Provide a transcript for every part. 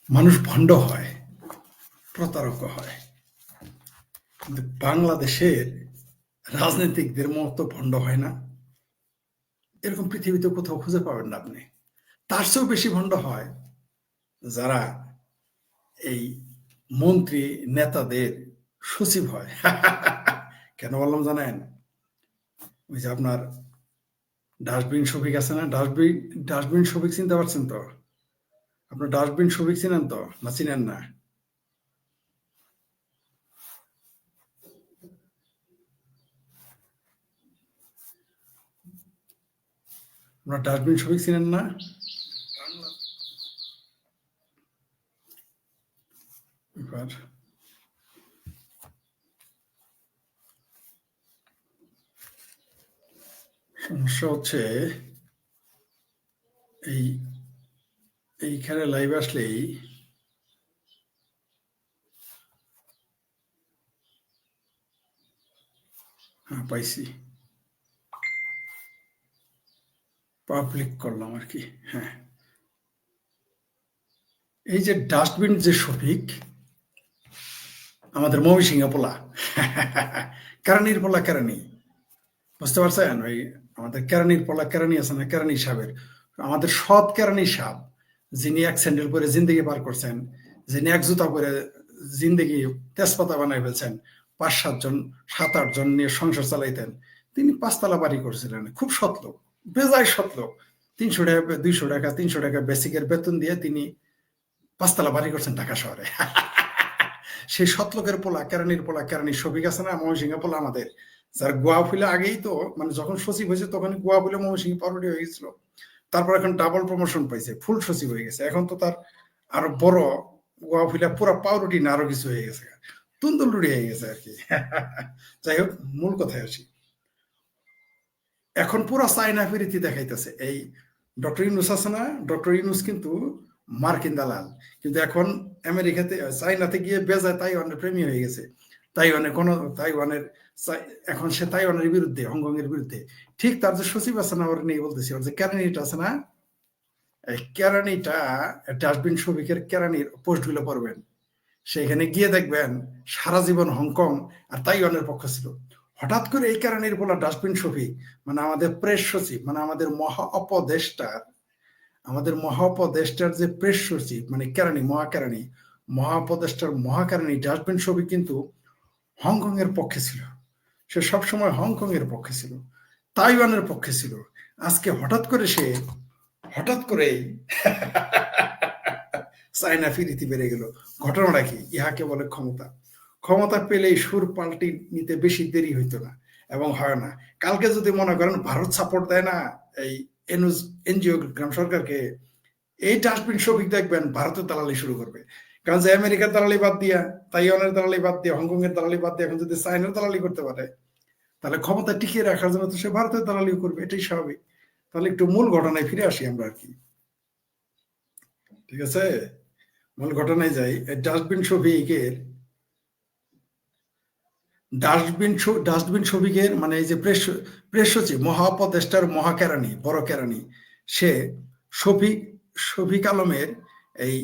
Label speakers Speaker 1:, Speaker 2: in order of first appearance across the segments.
Speaker 1: মানুষ ভণ্ড হয়, প্রতারক হয়, কিন্তু বাংলাদেশের রাজনীতিকদের মতো ভণ্ড হয় না। এরকম পৃথিবীতে কোথাও খুঁজে পাবেন না আপনি। তার চেয়েও বেশি ভণ্ড হয় যারা এই মন্ত্রী নেতাদের সচিব হয়। কেন বললাম জানেন? ওই যে আপনার ডাস্টবিন শফিক আছে না, ডাস্টবিন শফিক চিনতে পারছেন তো? আপনার ডাস্টবিন শফিক চিনেন তো, না চিনেন না? আপনার ডাস্টবিন শফিক চিনেন না? এবার সমস্যা হচ্ছে এই এইখানে লাইভ আসলেই হ্যাঁ পাইছি, পাবলিক করলাম আর কি। হ্যাঁ, এই যে ডাস্টবিন যে শফিক, আমাদের ময়মনসিংহ পোলা, কেরানির পোলা কেরানি, বুঝতে পারছেন? ওই আমাদের কেরানির পোলা কেরানি আছে না, কেরানি সাহেবের, আমাদের সৎ কেরানি সাহেব, যিনি এক স্যান্ডেল পরে জিন্দগি পার করছেন, যিনি এক জুতা পরে জিন্দগি তেজপাতা বানাই ফেলছেন, ৫-৭ জন ৭-৮ জন নিয়ে সংসার চালাইতেন, তিনি ৫ তলা বাড়ি করছিলেন। খুব সৎ লোক, বেজায় সৎ লোক। ৩০০ টাকা ২০০ টাকা ৩০০ টাকা বেসিকের বেতন দিয়ে তিনি ৫ তলা বাড়ি করছেন ঢাকা শহরে। সেই সৎলোকের পোলা, কেরানির পোলা, কেরানির শফিক আছে না, ময়মনসিংহ পোলা আমাদের, যার গোয়া ফুলে আগেই তো, মানে যখন সচিব হয়েছে তখন গোয়া ফুলে ময়মনসিংহ পাউরুটি হয়ে গেছিল। তারপর এখন ডাবল প্রমোশন পাইছে, ফুল সচিব হয়ে গেছে। এখন তো তার আরো বড়, গোয়া ফুলে পুরো পাউরুটি না আরো কিছু হয়ে গেছে, তুন্দুল রুড়ি হয়ে গেছে আর কি। যাই হোক, মূল কথায় আসি। এখন পুরো চায়না ফিরিতি দেখাইতেছে এই ডক্টর ইউনুস আছে না, ডক্টর ইউনুস কিন্তু মার্কিন দালাল, কিন্তু এখন আমেরিকাতে চাইনাতে গিয়ে বেজায় তাইওয়ানের প্রেমী হয়ে গেছে। তাইওয়ানে কোনো তাইওয়ানের এখন সে তাইওয়ানের বিরুদ্ধে, হংকং এর বিরুদ্ধে। ঠিক তার যে সচিব আছে না, ওর নিয়ে বলতেছি, ওর যে কেরানিটা আছে না, এই কেরানিটা, ডাস্টবিন শফিকের কেরানির পোস্টগুলো পড়বেন, সেখানে গিয়ে দেখবেন সারা জীবন হংকং আর তাইওয়ানের পক্ষ ছিল। হঠাৎ করে এই কারণের বলা ডাস্টবিন শফিক, মানে আমাদের প্রেস সচিব, মানে আমাদের মহা উপদেষ্টার যে প্রেস সচিব, মানে কেরানি, মহাকেরানি, মহাপদেষ্টার মহাকেরানি ডাস্টবিন শফিক কিন্তু হংকং এর পক্ষে ছিল। সে সবসময় হংকং এর পক্ষে ছিল, তাইওয়ানের পক্ষে ছিল। আজকে হঠাৎ করে চায়না ফিরিতি বেড়ে গেল। ঘটনাটা কি? ইহাকে বলে ক্ষমতা। ক্ষমতা পেলেই সুর পাল্টি নিতে বেশি দেরি হইতো না, এবং হয় না। কালকে যদি মনে করেন ভারত সাপোর্ট দেয় না এই এনজিও গ্রাম সরকারকে, এই ডাস্টবিন শফিক দেখবেন ভারতের দালালি শুরু করবে। কারণ যে আমেরিকার দালালি বাদ দিয়া, তাইওয়ানের দালালি বাদ দিয়া, হংকং এর দালালি বাদ দিয়ে এখন যদি চায়নার দালালি করতে পারে, তাহলে ক্ষমতা টিকিয়ে রাখার জন্য তো সে ভারতের দালালিও করবে, এটাই স্বাভাবিক। তাহলে একটু মূল ঘটনায় ফিরে আসি আমরা আর কি। ঠিক আছে, মূল ঘটনায় যাই। ডাস্টবিন শফিকের ডাস্টবিন শফিকের মানে এই যে প্রেস সচিব, মহাপদেষ্টার মহাকেরানি, বড় কেরানি, সে শফিক শফিক আলমের এই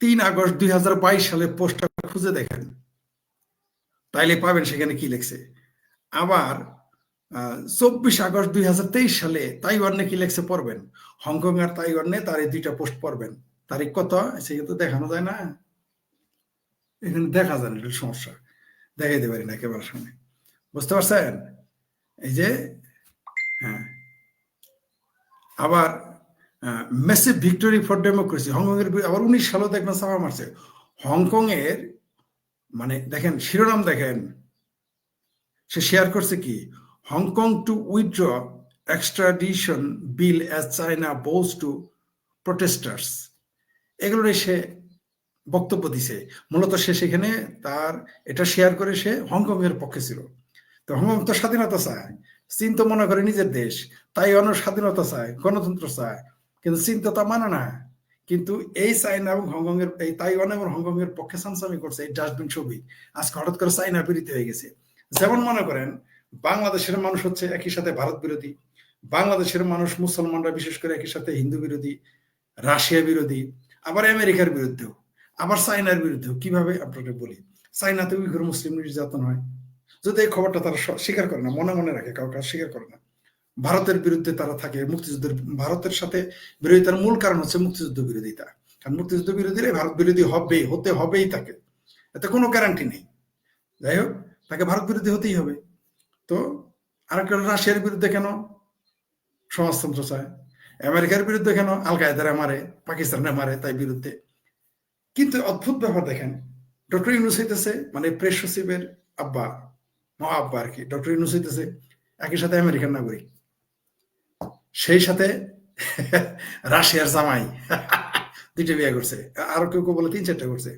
Speaker 1: ৩ আগস্ট ২০২২ সালে পোস্টটা খুঁজে দেখেন, তাইলে পাবেন সেখানে কি লিখছে। আবার ২৪ আগস্ট ২০২৩ সালে তাইওয়ানে কি লিখছে পড়বেন। হংকং আর তাইওয়ানে তার এই ২টা পোস্ট পড়বেন। তারিখ কত সেটা তো দেখানো যায় না, এখানে দেখা যায় না, এটা সমস্যা, দেখাইতে পারি না একেবারে সামনে। বুঝতে পারছেন? এই যে, হ্যাঁ। আবার massive victory for democracy, Hong Kong এর আবার ১৯ সালেও দেখবেন চাপা মারছে। হংকং এর, মানে দেখেন শিরোনাম দেখেন, সে শেয়ার করছে কি, Hong Kong to withdraw extradition bill as China bows to protesters. এগুলো সে বক্তব্য দিছে। মূলত সে সেখানে তার এটা শেয়ার করে সে হংকং এর পক্ষে ছিল। তো হংকং তো স্বাধীনতা চায়, চীন তো মনে করে নিজের দেশ, তাইওয়ানও স্বাধীনতা চায়, গণতন্ত্র চায়, কিন্তু চীন তো তা মানে না। কিন্তু এই চায়না এবং হংকং এর, এই তাইওয়ান এবং হংকং এর পক্ষে সামসামি করছে এই ডাস্টবিন ছবি। আজকে হঠাৎ করে চায়না বিরোধী হয়ে গেছে। যেমন মনে করেন বাংলাদেশের মানুষ হচ্ছে একই সাথে ভারত বিরোধী, বাংলাদেশের মানুষ মুসলমানরা বিশেষ করে একই সাথে হিন্দু বিরোধী, রাশিয়া বিরোধী, আবার আমেরিকার বিরুদ্ধেও, আবার চায়নার বিরুদ্ধেও। কিভাবে আপনাকে বলি, চায়নাতে উইঘুর মুসলিম নির্যাতন হয়, যদি এই খবরটা তারা স্বীকার করে না, মনে মনে রাখে, কাউকে স্বীকার করে না। ভারতের বিরুদ্ধে তারা থাকে, মুক্তিযুদ্ধের, ভারতের সাথে বিরোধিতার মূল কারণ হচ্ছে মুক্তিযুদ্ধ বিরোধিতা। কারণ মুক্তিযুদ্ধ বিরোধীরা ভারত বিরোধী হবে, হতে হবেই তাকে, এতে কোনো গ্যারান্টি নেই। যাই হোক, তাকে ভারত বিরোধী হতেই হবে। তো আরেকটা, রাশিয়ার বিরুদ্ধে কেন সমাজতন্ত্র চায়, আমেরিকার বিরুদ্ধে কেন আল কায়দারা মারে, পাকিস্তানে মারে, তাই বিরুদ্ধে। কিন্তু অদ্ভুত ব্যাপার দেখেন, ডক্টর ইউনূস হইতেছে মানে প্রেস সচিবের আব্বা, মহা আব্বা আর কি, ডক্টর ইউনূস হইতেছে একই সাথে আমেরিকান নাগরিক, সেই সাথে রাশিয়ার জামাই, দুইটা বিয়ে করছে, আরো কেউ কেউ বলে 3-4টা করছে।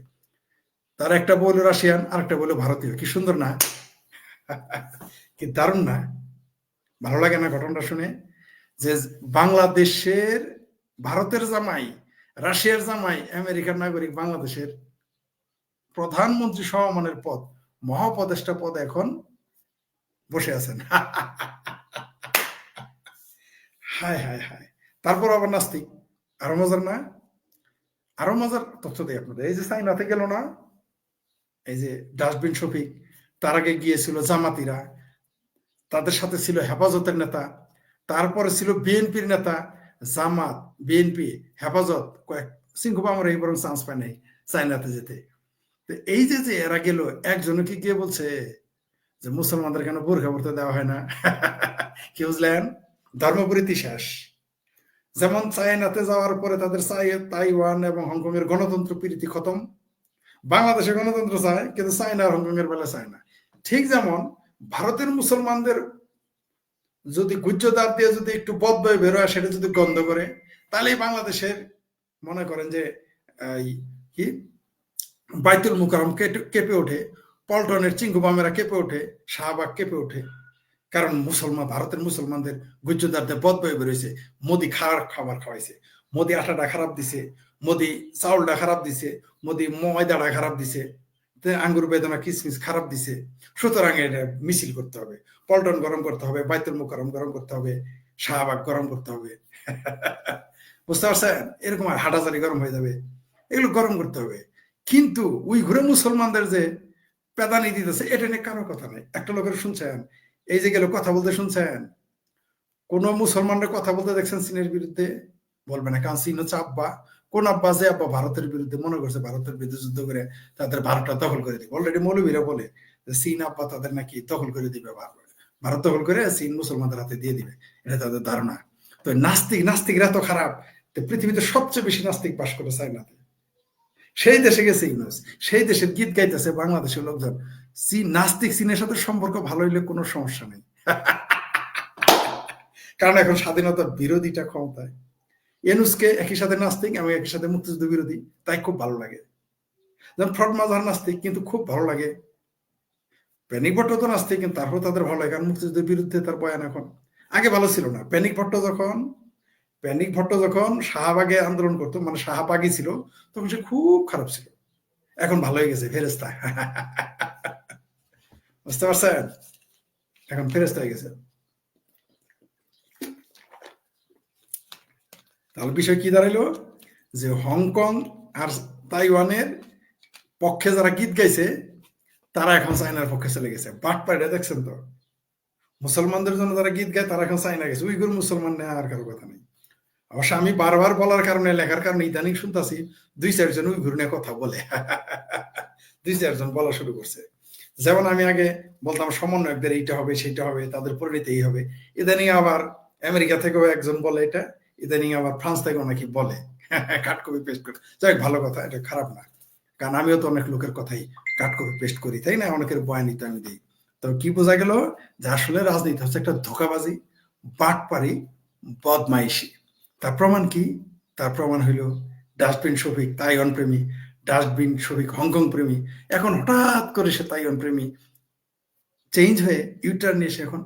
Speaker 1: তার একটা বললো রাশিয়ান, আরেকটা বললো ভারতীয়। কি সুন্দর না, কি দারুণ না, ভালো লাগে না ঘটনাটা শুনে? যে বাংলাদেশের, ভারতের জামাই, রাশিয়ার জামাই, আমেরিকার নাগরিক, বাংলাদেশের প্রধানমন্ত্রী সমমানের পদ, মহাপদেষ্টা পদ এখন বসে আছেন। হায় হায় হায়। তারপর আবার নাস্তিক, আরো মজার না? আরো মজার তথ্য দেয় আপনাদের। এই যে চাইনাতে গেল না, এই যে ডাস্টবিন শফিক, তার আগে গিয়েছিল জামাতিরা, তাদের সাথে ছিল হেফাজতের নেতা, তারপরে ছিল বিএনপির নেতা, জামাত, বিএনপি, হেফাজত, কয়েক সিংহ আমরা এই বরং চান্স পায় নাই চাইনাতে যেতে। তো এই যে যে এরা গেল, একজনকে গিয়ে বলছে যে মুসলমানদের কেন বোরখা পড়তে দেওয়া হয় না? কি বুঝলেন? ধর্মপরীতি শেষ। যেমন চায়নাতে যাওয়ার পরে তাদের তাইওয়ান এবং হংকং এর গণতন্ত্র প্রীতি খতম, বাংলাদেশে গণতন্ত্র চায় কিন্তু চায়না আর হংকং এর বেলা চায় না। ঠিক যেমন ভারতের মুসলমানদের যদি গুজ্জদার দিয়ে যদি একটু বদবয় বেরোয়, সেটা যদি গন্ধ করে, তাহলে বাংলাদেশের মনে করেন যে কি বাইতুল মুকাররম কেঁপে ওঠে, পল্টনের চিঙ্গুবামেরা কেঁপে ওঠে, শাহবাগ কেঁপে ওঠে। কারণ মুসলমান, ভারতের মুসলমানদের গুজ্জদারদের বদবয় বেরোয়েছে, মোদি খাবার খাওয়াইছে, মোদি আটাটা খারাপ দিছে, মোদি চাউলটা খারাপ দিছে, মোদি ময়দাটা খারাপ দিছে, আঙ্গুর বেদনা কিসমিস খারাপ দিছে। সুতরাং এটা মিছিল করতে হবে, পল্টন গরম করতে হবে, বাইতুল মুকাররম গরম করতে হবে, শাহবাগ গরম করতে হবে। বুঝতে পারছেন? এরকম আর হাটাজারি গরম হয়ে যাবে, এগুলো গরম করতে হবে। কিন্তু উইঘুরে মুসলমানদের যে পেদানি দিতেছে, এটা নিয়ে কারো কথা নাই। একটা লোকের শুনছেন এই যে গেল কথা বলতে, শুনছেন কোন মুসলমানরা কথা বলতে দেখছেন চীনের বিরুদ্ধে? বলবে না, কারণ চীন হচ্ছে আব্বা। কোন আব্বা? যে আব্বা ভারতের বিরুদ্ধে মনে করছে ভারতের বিরুদ্ধে যুদ্ধ করে তাদের ভারতটা দখল করে দিবে। অলরেডি মৌলবীরা বলে যে চীন আব্বা তাদের নাকি দখল করে দিবে, ভারত দখল করে চীন মুসলমানদের হাতে দিয়ে দিবে, এটা তাদের ধারণা। তো নাস্তিকরা তো খারাপ, পৃথিবীতে সবচেয়ে বেশি নাস্তিক বাস করে চায়নাতে। সেই দেশে গেছে ইউনূস, সেই দেশের গীত গাইতেছে বাংলাদেশের লোকজন। নাস্তিক চীনের সাথে সম্পর্ক ভালো হইলে কোনো সমস্যা নেই, কারণ এখন স্বাধীনতার বিরোধীটা ক্ষমতায়। ইউনূসকে একই সাথে নাস্তিক এবং একই সাথে মুক্তিযুদ্ধ বিরোধী, তাই খুব ভালো লাগে। যেমন ফ্রড মাজার নাস্তিক, কিন্তু খুব ভালো লাগে। প্যানিক ভট্ট তো নাস্তিক, কিন্তু তারপর তাদের ভালো লাগে, কারণ মুক্তিযুদ্ধের বিরুদ্ধে তার বয়ান এখন, আগে ভালো ছিল না। প্যানিক ভট্ট যখন শাহবাগে আন্দোলন করতো, মানে শাহবাগই ছিল, তখন সে খুব খারাপ ছিল। এখন ভালো হয়ে গেছে, ফেরেস্তা। বুঝতে পারছেন? এখন ফেরেস্তা হয়ে গেছে। তাহলে বিষয় কি দাঁড়াইলো, যে হংকং আর তাইওয়ানের পক্ষে যারা গীত গাইছে, তারা এখন চায়নার পক্ষে চলে গেছে। বাটপাড়া দেখছেন তো, মুসলমানদের জন্য যারা গীত গায় তারা এখন চায়না গেছে। উইঘুর মুসলমান নেই, আর কারো কথা নেই। অবশ্য আমি বারবার বলার কারণে, লেখার কারণে ইদানিং শুনতেছি 2-4 জন উইঘুর নিয়ে কথা বলে, 2-4 জন বলা শুরু করছে। যেমন আমি আগে বলতাম সমন্বয়কদের এইটা হবে, সেইটা হবে, তাদের পরিণতি এই হবে। ইদানিং আবার আমেরিকা থেকেও একজন বলে এটা, ইদানিং আবার ফ্রান্স থেকেও নাকি বলে, কাট কপি পেস্ট করে। যাই ভালো কথা, এটা খারাপ না, কারণ আমিও তো অনেক লোকের কথাই কাট কপি পেস্ট করি, তাই না? অনেকের বয়ানই তো আমি দিই। তো কি বোঝা গেল, যে আসলে রাজনীতি হচ্ছে একটা ধোঁকাবাজি, বাটপারি, বদমাইশি। তার প্রমাণ কি? তার প্রমাণ হইল ডাস্টবিন শফিক তাইওয়ান প্রেমী, ডাস্টবিন শফিক হংকং প্রেমী, এখন হঠাৎ করে সে তাইওয়ান প্রেমী চেঞ্জ হয়ে ইউটার্ন নিয়ে এখন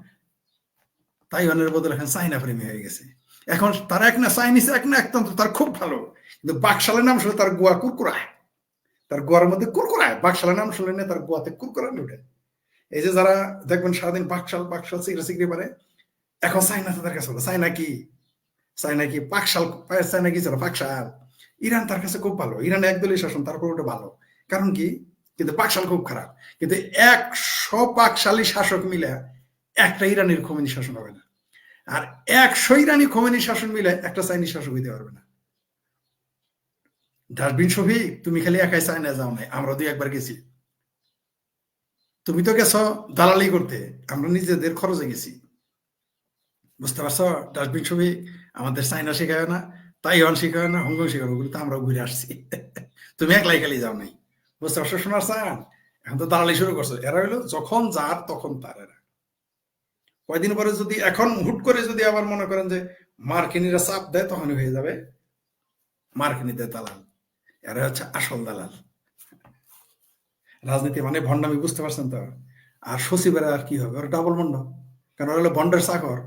Speaker 1: তাইওয়ানের বদলে এখন চাইনা প্রেমী হয়ে গেছে। এখন তার এক না চাইনিজ, এক না একতন্ত্র, তার খুব ভালো। কিন্তু বাকশালের নাম শুনে তার গোয়া কুরকুরায়, তার গোয়ার মধ্যে কুরকুরায়। বাকশালের নাম শুনলে তার গোয়াতে কুরকুরানি উঠে। এই যে যারা দেখবেন সারাদিন বাকশাল সিগড়ে পারে, এখন চাইনা তাদের কাছে হলো। চাইনা কি পাকশাল, চাইনা কি ছিল পাকশাল, ইরান তার কাছে খুব ভালো, ইরানে একদলীয় শাসন, তারপর ওটা ভালো। কারণ কি? কিন্তু পাকশাল খুব খারাপ। কিন্তু 100 পাকশালী শাসক মিলে একটা ইরানের খোমেনি শাসন হবে না, আর 100 ইরানি খোমেনি শাসন মিলে একটা চাইনিজ শাসক হইতে পারবে না। ডাস্টবিন শফিক, তুমি খালি একাই চায়না যাও নাই, আমরা দুই একবার গেছি। তুমি তো গেছো দালালি করতে, আমরা নিজেদের খরচে গেছি। বুঝতে পারছো ডাস্টবিন ছবি? আমাদের চাইনা শেখায় না, তাইওয়ান শেখায় না, হংকং শেখাবে, ওগুলো তো আমরা ঘুরে আসছি। তুমি একলাই খালি যাও নাই। বুঝতে পারছো শোনার চান? এখন তো দালালি শুরু করছো। এরা হইলো যখন যার তখন তার। এরা কয়দিন পরে যদি এখন হুট করে যদি আবার মনে করেন যে মার্কিনীরা চাপ দেয়, তখনই হয়ে যাবে মার্কিনীদের দালাল। এরা হচ্ছে আসল দালাল। রাজনীতি মানে ভণ্ডামি, বুঝতে পারছেন তো? আর সচিবেরা আর কি হবে? ওরা ডাবল ভণ্ড, কারণ ওরা হলো ভণ্ডের চাকর।